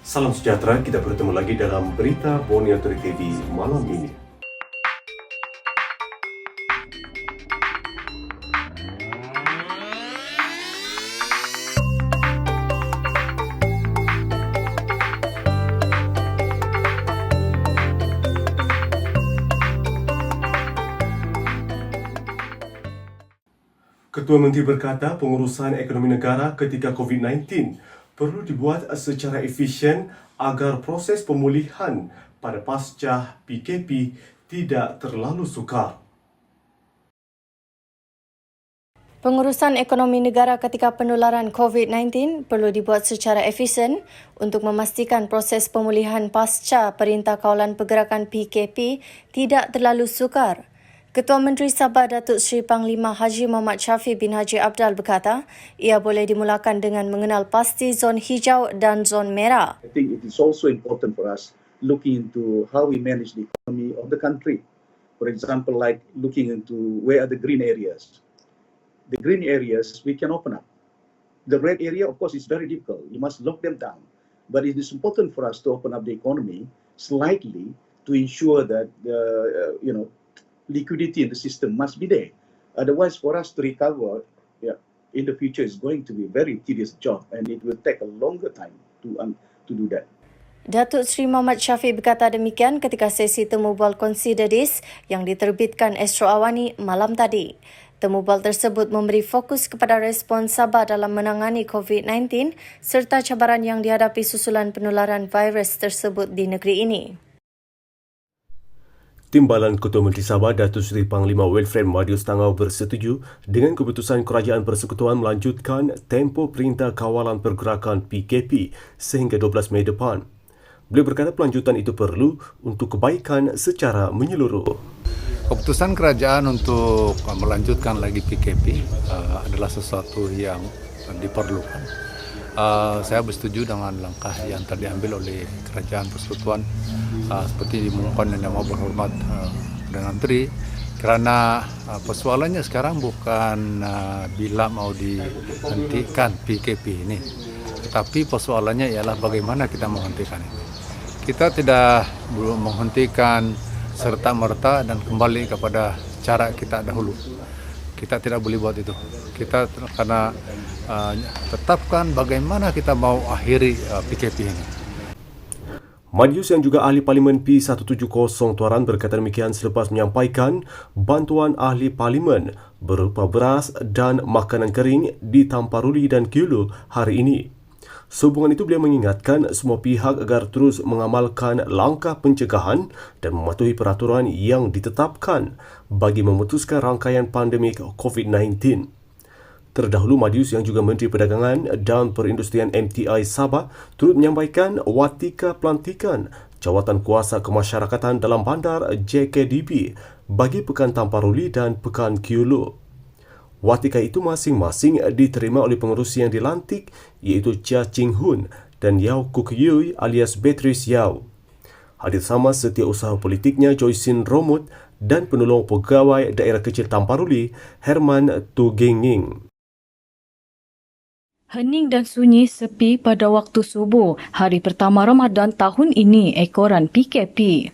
Salam sejahtera, kita bertemu lagi dalam berita Borneo Tori TV malam ini. Ketua Menteri berkata pengurusan ekonomi negara ketika COVID-19 perlu dibuat secara efisien agar proses pemulihan pada pasca PKP tidak terlalu sukar. Pengurusan ekonomi negara ketika penularan COVID-19 perlu dibuat secara efisien untuk memastikan proses pemulihan pasca Perintah Kawalan Pergerakan PKP tidak terlalu sukar. Ketua Menteri Sabah Datuk Seri Panglima Haji Muhammad Shafie bin Haji Abdal berkata, ia boleh dimulakan dengan mengenal pasti zon hijau dan zon merah. I think it is also important for us looking into how we manage the economy of the country. For example, like looking into where are the green areas. The green areas we can open up. The red area, of course, is very difficult. You must lock them down. But it is important for us to open up the economy slightly to ensure that liquidity in the system must be there. Otherwise, for us to recover in the future is going to be a very tedious job, and it will take a longer time to do that. Datuk Seri Muhammad Shafie berkata demikian ketika sesi temu bual Consider This yang diterbitkan Astro Awani malam tadi. Temu bual tersebut memberi fokus kepada respons Sabah dalam menangani COVID-19 serta cabaran yang dihadapi susulan penularan virus tersebut di negeri ini. Timbalan Ketua Menteri Sabah Datuk Seri Panglima Wilfred Madius Tangau bersetuju dengan keputusan Kerajaan Persekutuan melanjutkan tempoh Perintah Kawalan Pergerakan PKP sehingga 12 Mei depan. Beliau berkata pelanjutan itu perlu untuk kebaikan secara menyeluruh. Keputusan kerajaan untuk melanjutkan lagi PKP adalah sesuatu yang diperlukan. Saya bersetuju dengan langkah yang telah diambil oleh Kerajaan Persekutuan seperti diumumkan Yang Amat Berhormat Perdana Menteri, kerana persoalannya sekarang bukan bila mau dihentikan PKP ini, tetapi persoalannya ialah bagaimana kita menghentikan ini. Kita tidak menghentikan serta-merta dan kembali kepada cara kita dahulu. Kita tidak boleh buat itu. Kita karena tetapkan bagaimana kita mau akhiri PKP ini. Madius yang juga ahli Parlimen P170 Tuaran berkata demikian selepas menyampaikan bantuan ahli Parlimen berupa beras dan makanan kering di Tamparuli dan Kiulu hari ini. Sehubungan itu beliau mengingatkan semua pihak agar terus mengamalkan langkah pencegahan dan mematuhi peraturan yang ditetapkan bagi memutuskan rangkaian pandemik COVID-19. Terdahulu, Madius yang juga Menteri Perdagangan dan Perindustrian MTI Sabah turut menyampaikan watika pelantikan jawatan kuasa kemasyarakatan dalam bandar JKDB bagi Pekan Tamparuli dan Pekan Kiulu. Watika itu masing-masing diterima oleh pengerusi yang dilantik iaitu Chia Ching Hun dan Yau Kuk Yui alias Beatrice Yau. Hadir sama setiausaha politiknya Joycin Romut dan penolong pegawai daerah kecil Tamparuli Herman Tugenging. Hening dan sunyi sepi pada waktu subuh hari pertama Ramadan tahun ini ekoran PKP.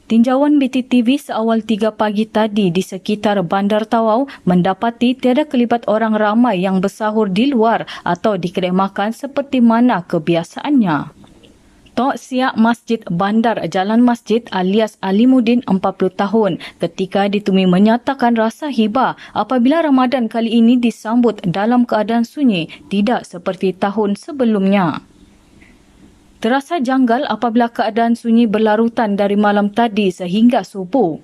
Tinjauan BTTV seawal 3 pagi tadi di sekitar Bandar Tawau mendapati tiada kelibat orang ramai yang bersahur di luar atau di kedai makan seperti mana kebiasaannya. Tok Siak Masjid Bandar Jalan Masjid alias Alimuddin 40 tahun ketika ditemui menyatakan rasa hibah apabila Ramadan kali ini disambut dalam keadaan sunyi tidak seperti tahun sebelumnya. Terasa janggal apabila keadaan sunyi berlarutan dari malam tadi sehingga subuh.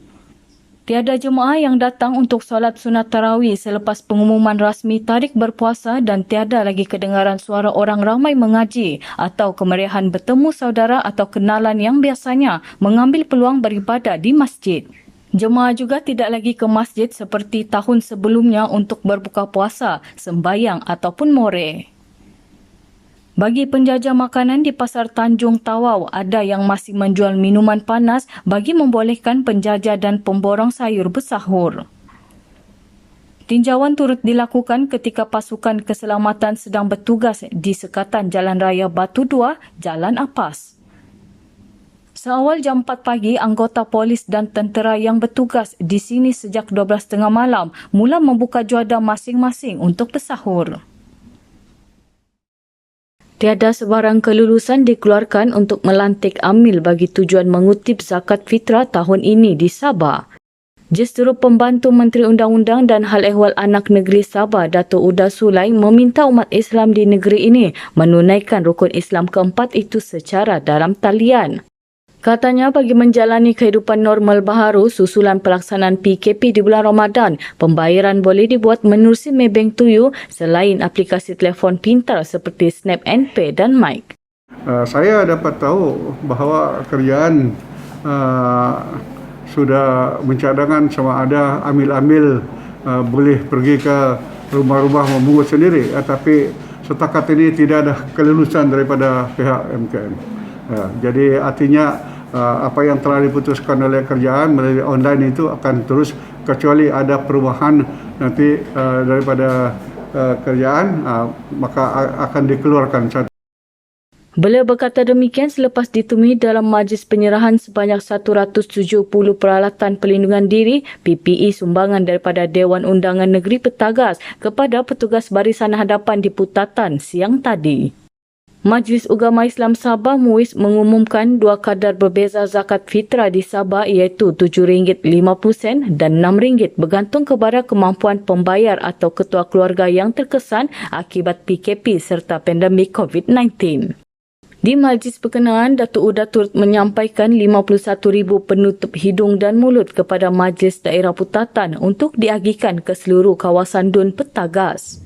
Tiada jemaah yang datang untuk solat sunat tarawih selepas pengumuman rasmi tarikh berpuasa dan tiada lagi kedengaran suara orang ramai mengaji atau kemeriahan bertemu saudara atau kenalan yang biasanya mengambil peluang beribadah di masjid. Jemaah juga tidak lagi ke masjid seperti tahun sebelumnya untuk berbuka puasa, sembayang ataupun more. Bagi penjajah makanan di Pasar Tanjung Tawau, ada yang masih menjual minuman panas bagi membolehkan penjajah dan pemborong sayur bersahur. Tinjauan turut dilakukan ketika pasukan keselamatan sedang bertugas di sekatan Jalan Raya Batu 2, Jalan Apas. Seawal jam 4 pagi, anggota polis dan tentera yang bertugas di sini sejak 12.30 malam mula membuka juadah masing-masing untuk bersahur. Tiada sebarang kelulusan dikeluarkan untuk melantik amil bagi tujuan mengutip zakat fitrah tahun ini di Sabah. Justruk Pembantu Menteri Undang-Undang dan Hal Ehwal Anak Negeri Sabah, Dato' Uda Sulai, meminta umat Islam di negeri ini menunaikan rukun Islam keempat itu secara dalam talian. Katanya bagi menjalani kehidupan normal baharu susulan pelaksanaan PKP di bulan Ramadan, pembayaran boleh dibuat menerusi Maybank Tuju selain aplikasi telefon pintar seperti Snap NP dan Mike. Saya dapat tahu bahawa kerajaan sudah mencadangkan sama ada amil-amil boleh pergi ke rumah-rumah memungut sendiri, tapi setakat ini tidak ada kelulusan daripada pihak MKN. Jadi artinya apa yang telah diputuskan oleh kerajaan melalui online itu akan terus kecuali ada perubahan nanti daripada kerajaan, maka akan dikeluarkan. Beliau berkata demikian selepas ditemui dalam majlis penyerahan sebanyak 170 peralatan pelindungan diri PPE sumbangan daripada Dewan Undangan Negeri Petagas kepada petugas barisan hadapan di Putatan siang tadi. Majlis Ugama Islam Sabah MUIS mengumumkan dua kadar berbeza zakat fitrah di Sabah iaitu RM7.50 dan RM6 bergantung kepada kemampuan pembayar atau ketua keluarga yang terkesan akibat PKP serta pandemik COVID-19. Di majlis berkenaan, Datuk Uda turut menyampaikan 51,000 penutup hidung dan mulut kepada Majlis Daerah Putatan untuk diagihkan ke seluruh kawasan Dun Petagas.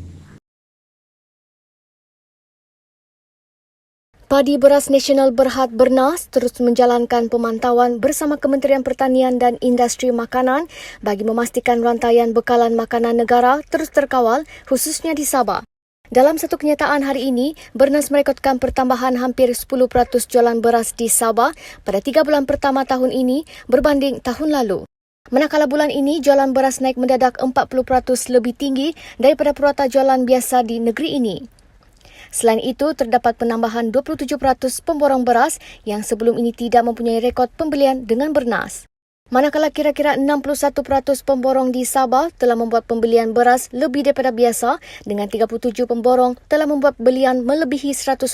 Padi Beras Nasional Berhad Bernas terus menjalankan pemantauan bersama Kementerian Pertanian dan Industri Makanan bagi memastikan rantaian bekalan makanan negara terus terkawal khususnya di Sabah. Dalam satu kenyataan hari ini, Bernas merekodkan pertambahan hampir 10% jualan beras di Sabah pada 3 bulan pertama tahun ini berbanding tahun lalu. Manakala bulan ini, jualan beras naik mendadak 40% lebih tinggi daripada purata jualan biasa di negeri ini. Selain itu, terdapat penambahan 27% pemborong beras yang sebelum ini tidak mempunyai rekod pembelian dengan Bernas. Manakala kira-kira 61% pemborong di Sabah telah membuat pembelian beras lebih daripada biasa dengan 37 pemborong telah membuat belian melebihi 100%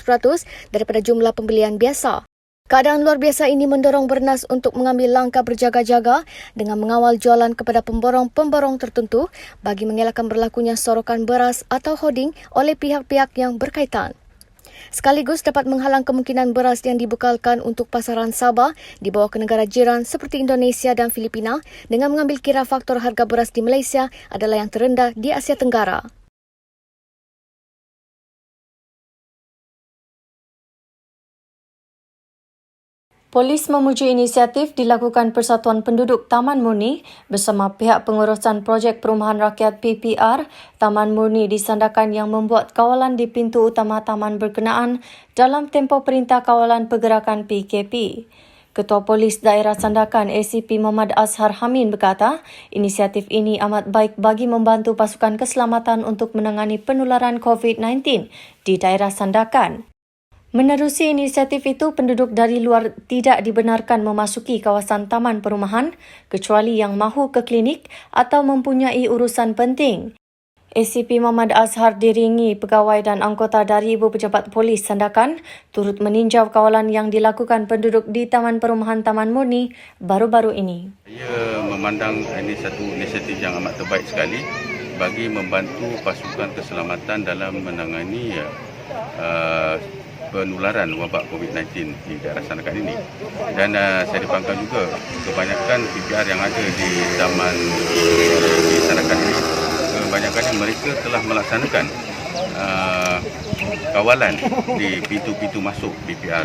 daripada jumlah pembelian biasa. Keadaan luar biasa ini mendorong Bernas untuk mengambil langkah berjaga-jaga dengan mengawal jualan kepada pemborong-pemborong tertentu bagi mengelakkan berlakunya sorokan beras atau hoarding oleh pihak-pihak yang berkaitan. Sekaligus dapat menghalang kemungkinan beras yang dibekalkan untuk pasaran Sabah dibawa ke negara jiran seperti Indonesia dan Filipina dengan mengambil kira faktor harga beras di Malaysia adalah yang terendah di Asia Tenggara. Polis memuji inisiatif dilakukan Persatuan Penduduk Taman Murni bersama pihak pengurusan Projek Perumahan Rakyat PPR Taman Murni di Sandakan yang membuat kawalan di pintu utama taman berkenaan dalam tempoh Perintah Kawalan Pergerakan PKP. Ketua Polis Daerah Sandakan ACP Muhammad Azhar Hamin berkata, inisiatif ini amat baik bagi membantu pasukan keselamatan untuk menangani penularan COVID-19 di daerah Sandakan. Menerusi inisiatif itu, penduduk dari luar tidak dibenarkan memasuki kawasan taman perumahan kecuali yang mahu ke klinik atau mempunyai urusan penting. ACP Muhammad Azhar diringi pegawai dan anggota dari Ibu Pejabat Polis Sandakan turut meninjau kawalan yang dilakukan penduduk di Taman Perumahan Taman Murni baru-baru ini. Saya memandang ini satu inisiatif yang amat terbaik sekali bagi membantu pasukan keselamatan dalam menangani penularan wabak COVID-19 di daerah Sandakan ini. Dan saya dipandang juga kebanyakan PPR yang ada di taman di Sandakan ini, kebanyakannya mereka telah melaksanakan kawalan di pintu-pintu masuk PPR.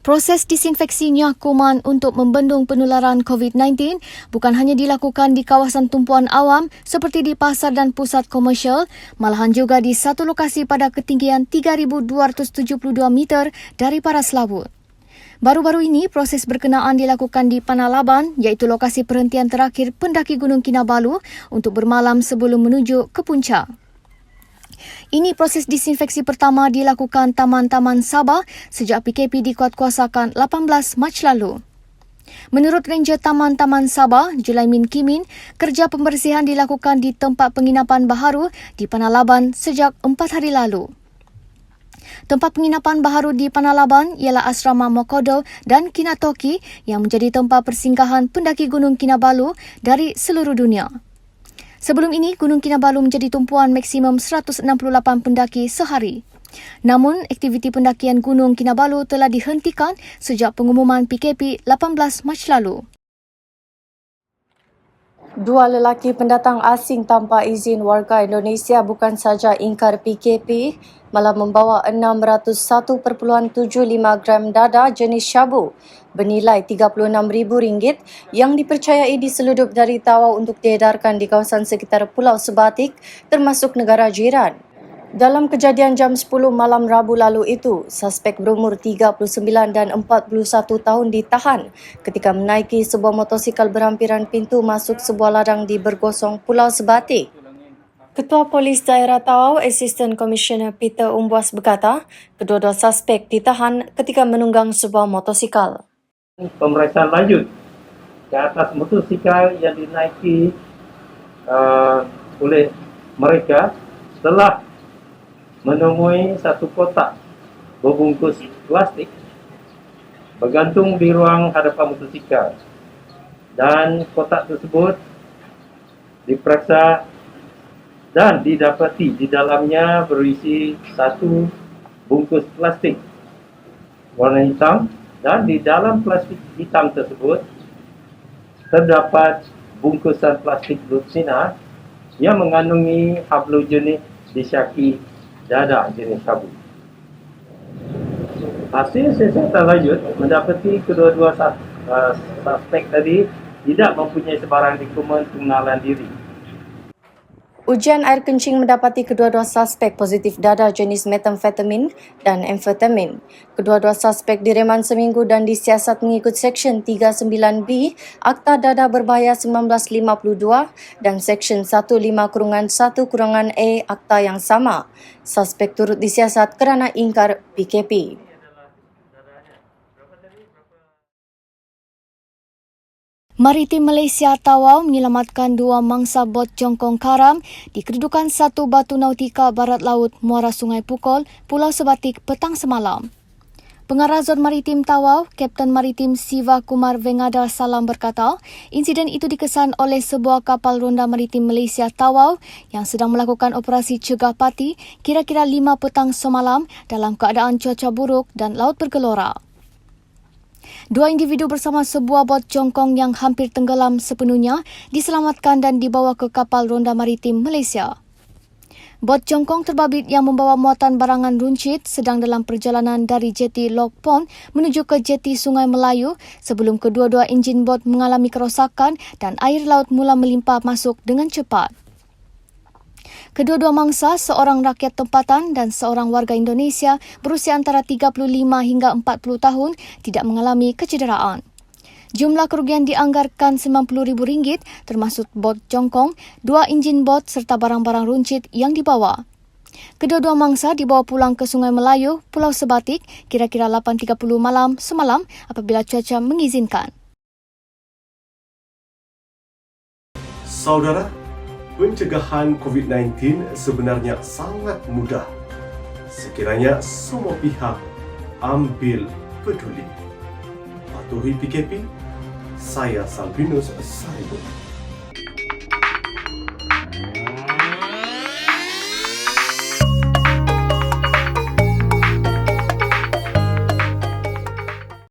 Proses disinfeksinya kuman untuk membendung penularan COVID-19 bukan hanya dilakukan di kawasan tumpuan awam seperti di pasar dan pusat komersial, malahan juga di satu lokasi pada ketinggian 3,272 meter dari paras laut. Baru-baru ini, proses berkenaan dilakukan di Panalaban, iaitu lokasi perhentian terakhir pendaki Gunung Kinabalu untuk bermalam sebelum menuju ke puncak. Ini proses disinfeksi pertama dilakukan Taman-Taman Sabah sejak PKP dikuatkuasakan 18 Mac lalu. Menurut Ranger Taman-Taman Sabah, Julaimin Kimin, kerja pembersihan dilakukan di tempat penginapan baharu di Panalaban sejak 4 hari lalu. Tempat penginapan baharu di Panalaban ialah Asrama Mokodo dan Kinatoki yang menjadi tempat persinggahan pendaki Gunung Kinabalu dari seluruh dunia. Sebelum ini, Gunung Kinabalu menjadi tumpuan maksimum 168 pendaki sehari. Namun, aktiviti pendakian Gunung Kinabalu telah dihentikan sejak pengumuman PKP 18 Mac lalu. Dua lelaki pendatang asing tanpa izin warga Indonesia bukan saja ingkar PKP, malah membawa 601.75 gram dada jenis syabu bernilai RM36,000 yang dipercayai diseludup dari Tawau untuk diedarkan di kawasan sekitar Pulau Sebatik termasuk negara jiran. Dalam kejadian jam 10 malam Rabu lalu itu, suspek berumur 39 dan 41 tahun ditahan ketika menaiki sebuah motosikal berhampiran pintu masuk sebuah ladang di Bergosong, Pulau Sebatik. Ketua Polis Daerah Tawau, Assistant Commissioner Peter Umbuas berkata, kedua-dua suspek ditahan ketika menunggang sebuah motosikal. Pemeriksaan lanjut ke atas motosikal yang dinaiki oleh mereka telah menemui satu kotak berbungkus plastik bergantung di ruang hadapan motosikal, dan kotak tersebut diperiksa dan didapati di dalamnya berisi satu bungkus plastik warna hitam, dan di dalam plastik hitam tersebut terdapat bungkusan plastik lutsina yang mengandungi haplogenik disyaki dada jenis syabu. Hasil siasatan lanjut mendapati kedua-dua suspek tadi tidak mempunyai sebarang dokumen pengenalan diri. Ujian air kencing mendapati kedua-dua suspek positif dada jenis metamfetamin dan amfetamin. Kedua-dua suspek direman seminggu dan disiasat mengikut Seksyen 39B Akta Dada Berbahaya 1952 dan Seksyen 15-1-A Akta yang sama. Suspek turut disiasat kerana ingkar PKP. Maritim Malaysia Tawau menyelamatkan dua mangsa bot jongkong karam di kedudukan satu batu nautika barat laut Muara Sungai Pukol, Pulau Sebatik petang semalam. Pengarah Zon Maritim Tawau, Kapten Maritim Siva Kumar Vengada Salam berkata, insiden itu dikesan oleh sebuah kapal ronda maritim Malaysia Tawau yang sedang melakukan operasi cegah pati kira-kira 5 petang semalam dalam keadaan cuaca buruk dan laut bergelora. Dua individu bersama sebuah bot jongkong yang hampir tenggelam sepenuhnya diselamatkan dan dibawa ke kapal ronda maritim Malaysia. Bot jongkong terbabit yang membawa muatan barangan runcit sedang dalam perjalanan dari jeti Lock Pond menuju ke jeti Sungai Melayu sebelum kedua-dua enjin bot mengalami kerosakan dan air laut mula melimpah masuk dengan cepat. Kedua-dua mangsa, seorang rakyat tempatan dan seorang warga Indonesia berusia antara 35 hingga 40 tahun tidak mengalami kecederaan. Jumlah kerugian dianggarkan RM90,000 termasuk bot jongkong, 2 enjin bot serta barang-barang runcit yang dibawa. Kedua-dua mangsa dibawa pulang ke Sungai Melayu, Pulau Sebatik kira-kira 8.30 malam semalam apabila cuaca mengizinkan. Saudara, pencegahan COVID-19 sebenarnya sangat mudah sekiranya semua pihak ambil peduli. Patuhi PKP. Saya Salvinus Saribun.